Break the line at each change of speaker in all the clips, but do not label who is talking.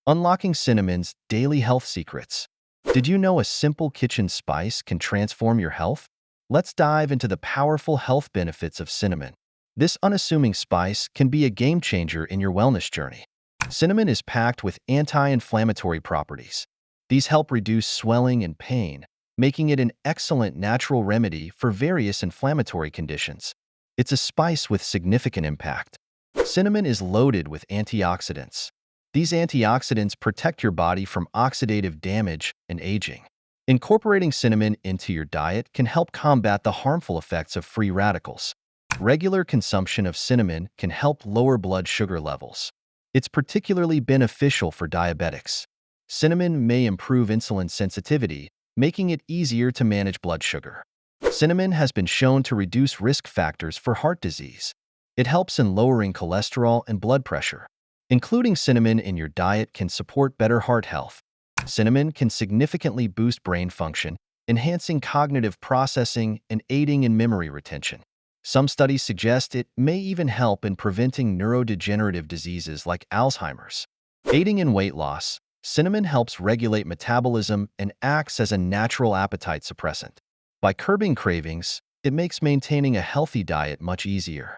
Unlocking cinnamon's daily health secrets. Did you know a simple kitchen spice can transform your health? Let's dive into the powerful health benefits of cinnamon. This unassuming spice can be a game changer in your wellness journey. Cinnamon is packed with anti-inflammatory properties. These help reduce swelling and pain, making it an excellent natural remedy for various inflammatory conditions. It's a spice with significant impact. Cinnamon is loaded with antioxidants. These antioxidants protect your body from oxidative damage and aging. Incorporating cinnamon into your diet can help combat the harmful effects of free radicals. Regular consumption of cinnamon can help lower blood sugar levels. It's particularly beneficial for diabetics. Cinnamon may improve insulin sensitivity, making it easier to manage blood sugar. Cinnamon has been shown to reduce risk factors for heart disease. It helps in lowering cholesterol and blood pressure. Including cinnamon in your diet can support better heart health. Cinnamon can significantly boost brain function, enhancing cognitive processing and aiding in memory retention. Some studies suggest it may even help in preventing neurodegenerative diseases like Alzheimer's. Aiding in weight loss, cinnamon helps regulate metabolism and acts as a natural appetite suppressant. By curbing cravings, it makes maintaining a healthy diet much easier.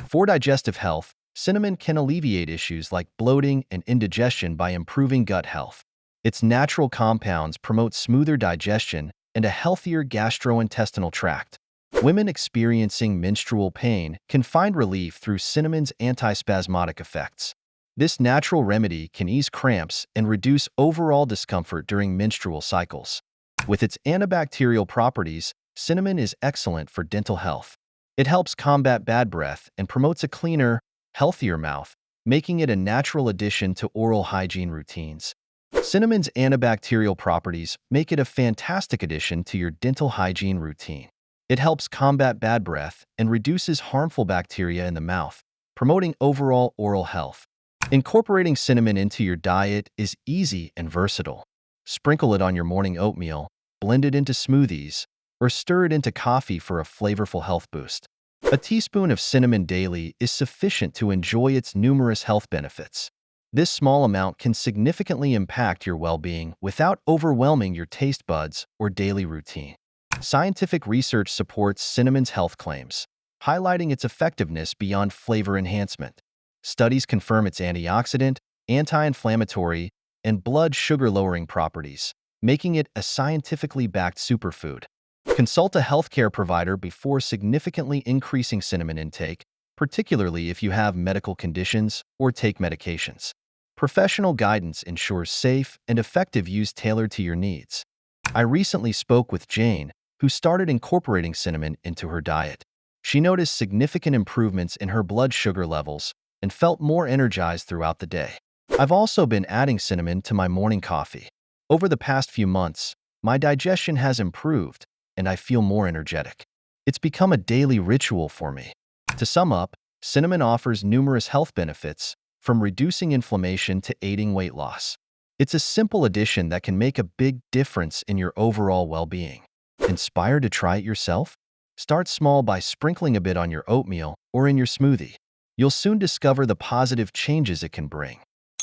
For digestive health, cinnamon can alleviate issues like bloating and indigestion by improving gut health. Its natural compounds promote smoother digestion and a healthier gastrointestinal tract. Women experiencing menstrual pain can find relief through cinnamon's antispasmodic effects. This natural remedy can ease cramps and reduce overall discomfort during menstrual cycles. With its antibacterial properties, cinnamon is excellent for dental health. It helps combat bad breath and promotes a cleaner, healthier mouth, making it a natural addition to oral hygiene routines. Cinnamon's antibacterial properties make it a fantastic addition to your dental hygiene routine. It helps combat bad breath and reduces harmful bacteria in the mouth, promoting overall oral health. Incorporating cinnamon into your diet is easy and versatile. Sprinkle it on your morning oatmeal, blend it into smoothies, or stir it into coffee for a flavorful health boost. A teaspoon of cinnamon daily is sufficient to enjoy its numerous health benefits. This small amount can significantly impact your well-being without overwhelming your taste buds or daily routine. Scientific research supports cinnamon's health claims, highlighting its effectiveness beyond flavor enhancement. Studies confirm its antioxidant, anti-inflammatory, and blood sugar-lowering properties, making it a scientifically backed superfood. Consult a healthcare provider before significantly increasing cinnamon intake, particularly if you have medical conditions or take medications. Professional guidance ensures safe and effective use tailored to your needs. I recently spoke with Jane, who started incorporating cinnamon into her diet. She noticed significant improvements in her blood sugar levels and felt more energized throughout the day. I've also been adding cinnamon to my morning coffee. Over the past few months, my digestion has improved, and I feel more energetic. It's become a daily ritual for me. To sum up, cinnamon offers numerous health benefits, from reducing inflammation to aiding weight loss. It's a simple addition that can make a big difference in your overall well-being. Inspired to try it yourself? Start small by sprinkling a bit on your oatmeal or in your smoothie. You'll soon discover the positive changes it can bring.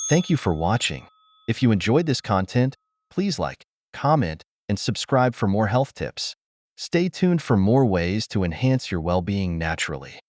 Thank you for watching. If you enjoyed this content, please like, comment, and subscribe for more health tips. Stay tuned for more ways to enhance your well-being naturally.